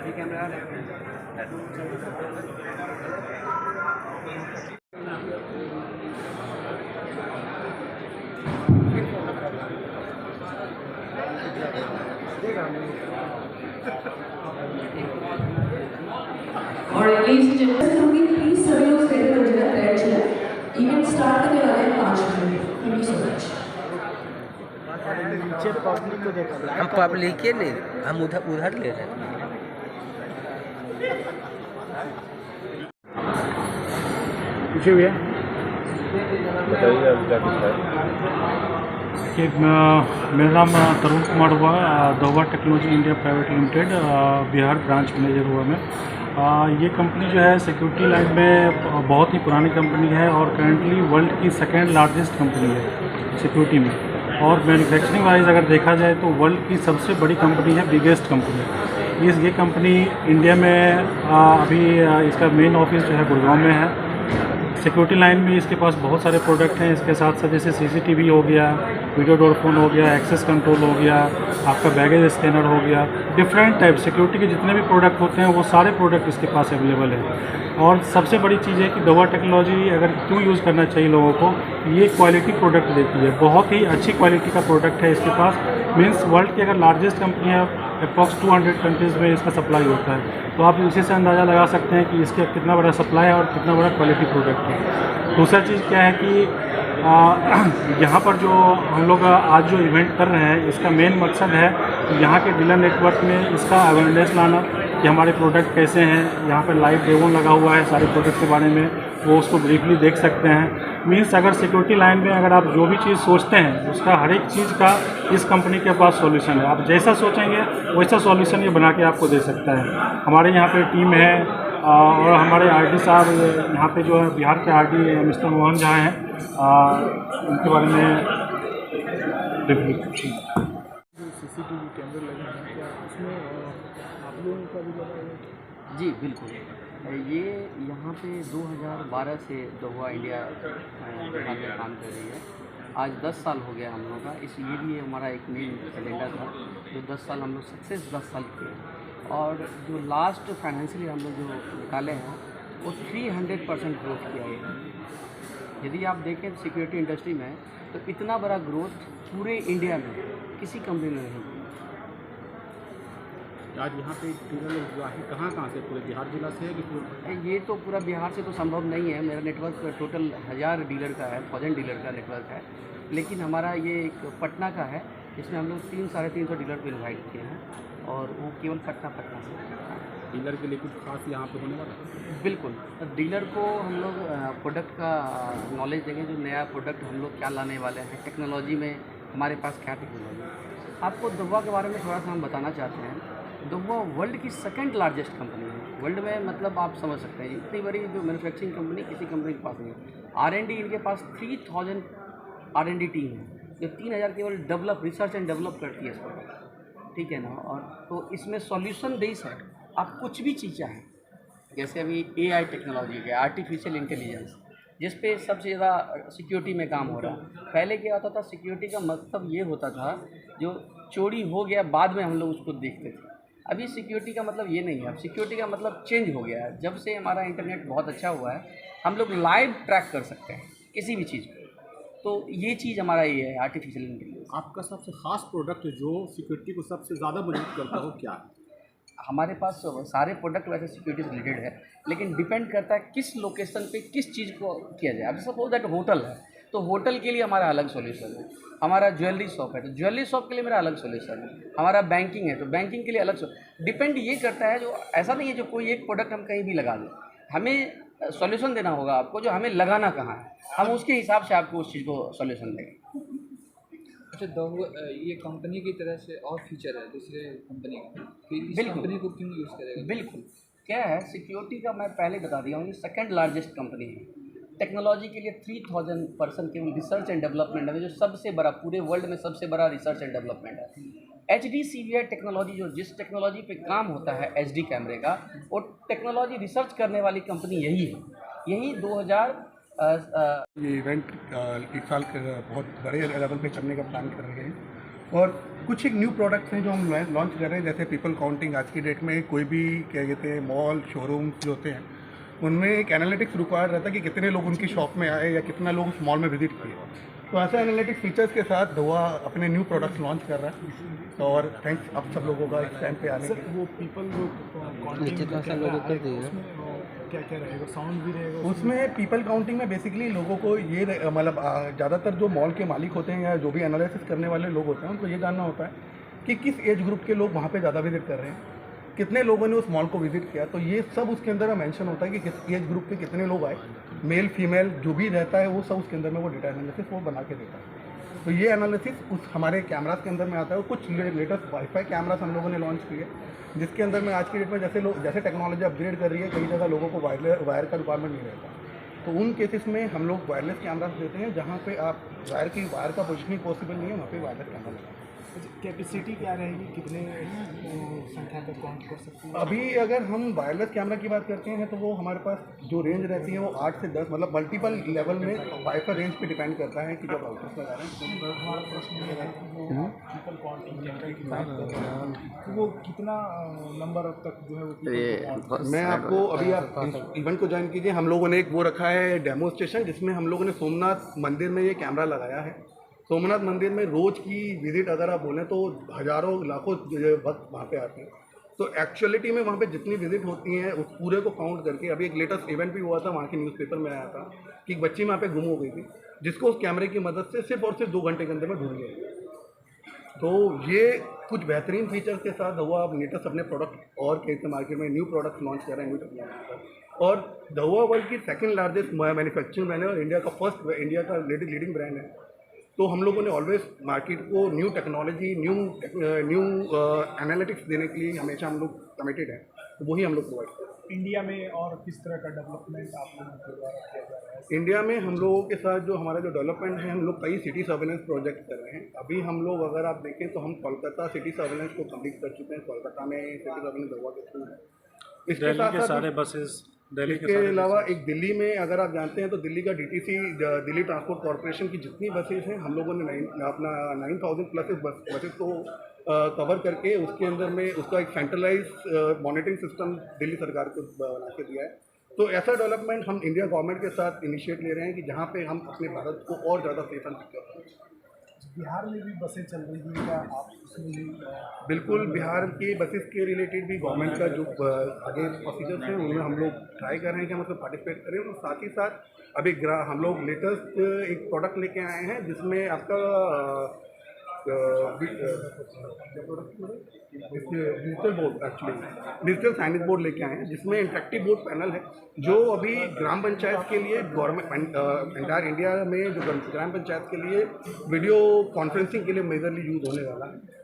Camera और ladies and gentlemen, होगी please सभी लोग स्टेज पर जगह बैठ जाए। इवेंट स्टार्ट करने वाले हैं 5 minute. Thank you so much. हम पब्लिक के नहीं, हम उधर ले रहे हैं। पूछे भैया बताइए आप क्या कुछ है। कि मेरा नाम तरुण कुमार हुआ, दोवा technology India private limited Bihar branch manager हुआ मैं। ये कंपनी जो है सिक्योरिटी लाइन में बहुत ही पुरानी कंपनी है और करंटली वर्ल्ड की सेकेंड लार्जेस्ट कंपनी है सिक्योरिटी में। और मैन्युफैक्चरिंग वाइज अगर देखा जाए तो वर्ल्ड की सबसे बड़ी कंपनी है, बिगेस्ट कंपनी। ये कंपनी इंडिया में अभी इसका मेन ऑफिस जो है गुड़गांव में है। सिक्योरिटी लाइन में इसके पास बहुत सारे प्रोडक्ट हैं। इसके साथ साथ जैसे सीसीटीवी हो गया, वीडियो डोर फोन हो गया, एक्सेस कंट्रोल हो गया, आपका बैगेज स्कैनर हो गया, डिफरेंट टाइप सिक्योरिटी के जितने भी प्रोडक्ट होते हैं वो सारे प्रोडक्ट इसके पास अवेलेबल है। और सबसे बड़ी चीज़ है कि दोवा टेक्नोलॉजी अगर क्यों यूज़ करना चाहिए लोगों को, ये क्वालिटी प्रोडक्ट देती है। बहुत ही अच्छी क्वालिटी का प्रोडक्ट है इसके पास। मीन्स वर्ल्ड की अगर लार्जेस्ट कंपनी है, अप्रॉक्स 200 कंट्रीज़ में इसका सप्लाई होता है। तो आप इसी से अंदाज़ा लगा सकते हैं कि इसका कितना बड़ा सप्लाई है और कितना बड़ा क्वालिटी प्रोडक्ट है। दूसरा चीज़ क्या है कि यहाँ पर जो हम लोग आज जो इवेंट कर रहे हैं, इसका मेन मकसद है कि यहाँ के डीलर नेटवर्क में इसका अवेयरनेस लाना कि हमारे प्रोडक्ट कैसे हैं। यहाँ पर लाइव डेमो लगा हुआ है सारे प्रोडक्ट के बारे में, वो उसको ब्रीफली देख सकते हैं। मीन्स अगर सिक्योरिटी लाइन में अगर आप जो भी चीज़ सोचते हैं उसका हर एक चीज़ का इस कंपनी के पास सॉल्यूशन है। आप जैसा सोचेंगे वैसा सॉल्यूशन ये बना के आपको दे सकता है। हमारे यहाँ पे टीम है और हमारे आरडी साहब यहाँ पे जो है बिहार के आरडी मिस्टर मोहन झा हैं, उनके बारे में ब्रीफली पूछिए। सीसीटीवी कैमरे लगे हैं क्या उसमें आप लोगों का भी लगा है? जी बिल्कुल। ये यहाँ पे 2012 से दोवा इंडिया बिहार में काम कर रही है। आज 10 साल हो गया हम लोगों का। इस ये भी हमारा एक मेन एजेंडा था जो 10 साल हम लोग सक्सेस 10 साल किए। और जो लास्ट फाइनेंशियली हम लोग जो निकाले हैं वो 300% ग्रोथ किया है। यदि आप देखें सिक्योरिटी इंडस्ट्री में तो इतना बड़ा ग्रोथ पूरे इंडिया में किसी कंपनी में नहीं। आज यहाँ पे डीलर लोग जो है कहाँ से, पूरे बिहार जिला से है कि पूरे? ये तो पूरा बिहार से तो संभव नहीं है। मेरा नेटवर्क टोटल 1000 डीलर का है, 1000 डीलर का नेटवर्क है। लेकिन हमारा ये एक पटना का है, इसमें हम लोग 300-350 डीलर को इन्वाइट किए हैं और वो केवल पटना से। डीलर के लिए कुछ खास यहाँ पे होने वाला है? बिल्कुल, डीलर को हम लोग प्रोडक्ट का नॉलेज देंगे, जो नया प्रोडक्ट हम लोग क्या लाने वाले हैं, टेक्नोलॉजी में हमारे पास क्या टेक्नोलॉजी है। आपको दोवा के बारे में थोड़ा सा हम बताना चाहते हैं। दोवा वर्ल्ड की सेकंड लार्जेस्ट कंपनी है वर्ल्ड में। मतलब आप समझ सकते हैं इतनी बड़ी जो मैन्युफैक्चरिंग कंपनी किसी कंपनी के पास नहीं है। R&D इनके पास 3000 R&D टीम है जो 3000 केवल रिसर्च एंड डेवलप करती है इसको, ठीक है ना। और तो इसमें सॉल्यूशन बेस है। आप कुछ भी चीज़ चाहें, जैसे अभी AI टेक्नोलॉजी है, आर्टिफिशियल इंटेलिजेंस, जिस पे सबसे ज़्यादा सिक्योरिटी में काम हो रहा है। पहले क्या होता था, सिक्योरिटी का मतलब ये होता था जो चोरी हो गया बाद में हम लोग उसको देखते थे। अभी सिक्योरिटी का मतलब ये नहीं है। अब सिक्योरिटी का मतलब चेंज हो गया है। जब से हमारा इंटरनेट बहुत अच्छा हुआ है, हम लोग लाइव ट्रैक कर सकते हैं किसी भी चीज़ को। तो ये चीज़ हमारा ये है, आर्टिफिशियल इंटेलिजेंस। आपका सबसे खास प्रोडक्ट जो सिक्योरिटी को सबसे ज़्यादा मजबूत करता हो क्या है? हमारे पास सारे प्रोडक्ट वैसे सिक्योरिटी से रिलेटेड है, लेकिन डिपेंड करता है किस लोकेशन पे किस चीज़ को किया जाए। अब सपोज दैट होटल है तो होटल के लिए हमारा अलग सॉल्यूशन है। हमारा ज्वेलरी शॉप है तो ज्वेलरी शॉप के लिए मेरा अलग सॉल्यूशन है। हमारा बैंकिंग है तो बैंकिंग के लिए अलग डिपेंड ये करता है। जो ऐसा नहीं है जो कोई एक प्रोडक्ट हम कहीं भी लगा दें। हमें सॉल्यूशन देना होगा आपको, जो हमें लगाना कहाँ है, हम उसके हिसाब से आपको उस चीज़ को सॉल्यूशन देंगे। अच्छा, ये कंपनी की तरह से और फीचर है दूसरे कंपनी का, फिर इस बिल्कुल। कंपनी को क्यों यूज़ करेगा? बिल्कुल, क्या है सिक्योरिटी का मैं पहले बता दिया हूँ, ये सेकंड लार्जेस्ट कंपनी है। टेक्नोलॉजी के लिए 3000 पर्सन केवल रिसर्च एंड डेवलपमेंट है, जो सबसे बड़ा पूरे वर्ल्ड में सबसे बड़ा रिसर्च एंड डेवलपमेंट है। HDCVI टेक्नोलॉजी जो जिस टेक्नोलॉजी पे काम होता है HD कैमरे का, वो टेक्नोलॉजी रिसर्च करने वाली कंपनी यही है। यही 2000 ये इवेंट इस साल बहुत बड़े लेवल पे करने का प्लान कर रहे हैं और कुछ एक न्यू प्रोडक्ट्स हैं जो हम लॉन्च कर रहे हैं, जैसे पीपल काउंटिंग। आज की डेट में कोई भी क्या कहते हैं मॉल शोरूम्स जो होते हैं उनमें एक एनालिटिक्स रिक्वायर्ड रहता है कि कितने लोग उनकी शॉप में आए या कितना लोग उस मॉल में विजिट किए। तो ऐसे एनालिटिक्स फीचर्स के साथ धुआ अपने न्यू प्रोडक्ट्स लॉन्च कर रहा है और थैंक्स आप सब लोगों का इस टाइम पे आने सर वो पीपल जो क्या क्या रहेगा, साउंड भी रहेगा उसमें पीपल काउंटिंग में बेसिकली लोगों को ये मतलब ज़्यादातर जो मॉल के मालिक होते हैं या जो भी एनालिसिस करने वाले लोग होते हैं उनको ये जानना होता है कि किस एज ग्रुप के लोग वहाँ पे ज़्यादा विजिट कर रहे हैं, कितने लोगों ने उस मॉल को विजिट किया। तो ये सब उसके अंदर मेंशन होता है कि किस एज ग्रुप के कितने लोग आए, मेल फीमेल जो भी रहता है वो सब उसके अंदर में वो डेटा एनालिसिस वो बना के देता है। तो ये एनालिसिस उस हमारे कैमरास के अंदर में आता है। और कुछ लेटेस्ट वाईफाई कैमरास हम लोगों ने लॉन्च किए जिसके अंदर में आज की डेट में जैसे टेक्नोलॉजी अपग्रेड कर रही है, कई जगह लोगों को वायर का रिक्वायरमेंट नहीं रहता, तो उन केसेस में हम लोग वायरलेस कैमरास देते हैं जहाँ पे आप वायर का पोजिशनिंग पॉसिबल नहीं है, वहाँ पे वायरलेस कैमरा लगाते हैं। कैपेसिटी क्या रहेगी, कितने संख्या तक काउंट कर सकते हैं? अभी अगर हम वायरलेस कैमरा की बात करते हैं तो वो हमारे पास जो रेंज रहती है वो 8 से 10 मतलब मल्टीपल लेवल में वाईफाई रेंज पे डिपेंड करता है कि जब राउटर्स लगा रहे हैं। हमारा प्रश्न ये है कि वो पीपल काउंटिंग कैमरा की बात कर रहे हैं तो वो कितना नंबर तक जो है वो मैं आपको अभी आप इवेंट को ज्वाइन कीजिए। हम लोगों ने एक वो रखा है डेमो स्टेशन जिसमें हम लोगों ने सोमनाथ मंदिर में ये कैमरा लगाया है। सोमनाथ मंदिर में रोज़ की विजिट अगर आप बोलें तो हज़ारों लाखों भक्त वहाँ पे आते हैं। तो एक्चुअलिटी में वहाँ पे जितनी विजिट होती हैं उस पूरे को काउंट करके अभी एक लेटेस्ट इवेंट भी हुआ था, वहाँ के न्यूज़पेपर में आया था कि एक बच्ची वहाँ पे गुम हो गई थी जिसको उस कैमरे की मदद से सिर्फ और सिर्फ 2 घंटे के अंदर में ढूंढ लिया। तो ये कुछ बेहतरीन फीचर्स के साथ धुआ अब लेटेस्ट अपने प्रोडक्ट और कैसे मार्केट में न्यू प्रोडक्ट लॉन्च कर रहे हैं, न्यू टेक्नोलॉजी। और धुआ वर्ल्ड की सेकंड लार्जेस्ट मैन्युफैक्चरिंग ब्रांड है और इंडिया का लीडिंग ब्रांड है। तो हम लोगों ने ऑलवेज मार्केट को न्यू टेक्नोलॉजी न्यू एनालिटिक्स देने के लिए हमेशा हम लोग कमिटेड हैं, तो वही हम लोग प्रोवाइड करते हैं। इंडिया में और किस तरह का डेवलपमेंट आप लोगों के द्वारा किया जा रहा है? इंडिया में हम लोगों के साथ जो हमारा जो डेवलपमेंट है, हम लोग कई सिटी सर्वेलेंस प्रोजेक्ट कर रहे हैं। अभी हम लोग अगर आप देखें तो हम कोलकाता सिटी सर्वेलेंस को कंप्लीट कर चुके हैं। कोलकाता में सिटी सर्वेलेंस धुआ के थ्रू है। इसके साथ सारे बसेस इसके अलावा एक दिल्ली में अगर आप जानते हैं तो दिल्ली का DTC दिल्ली ट्रांसपोर्ट कॉरपोरेशन की जितनी बसेस हैं हम लोगों ने अपना 9000 प्लस बसेस को कवर करके उसके अंदर में उसका एक सेंट्रलाइज मॉनिटरिंग सिस्टम दिल्ली सरकार को बना के दिया है। तो ऐसा डेवलपमेंट हम इंडिया गवर्नमेंट के साथ इनिशिएट ले रहे हैं कि जहाँ पे हम अपने भारत को और ज़्यादा सेफ एंड सिक्योर करें। बिहार में भी बसें चल रही हैं क्या आप उसमें भी? बिल्कुल, बिहार की बसेस के रिलेटेड भी गवर्नमेंट का जो आगे प्रोसीजर्स हैं उनमें हम लोग ट्राई कर रहे हैं कि मतलब पार्टिसिपेट करें। और साथ ही साथ अभी हम लोग लेटेस्ट एक प्रोडक्ट लेके आए हैं जिसमें आपका digital board digital signage board लेके आए हैं जिसमें इंटरेक्टिव बोर्ड पैनल है जो अभी ग्राम पंचायत के लिए गवर्नमेंट एंटायर इंडिया में जो ग्राम पंचायत के लिए वीडियो कॉन्फ्रेंसिंग के लिए मेजरली यूज़ होने वाला है।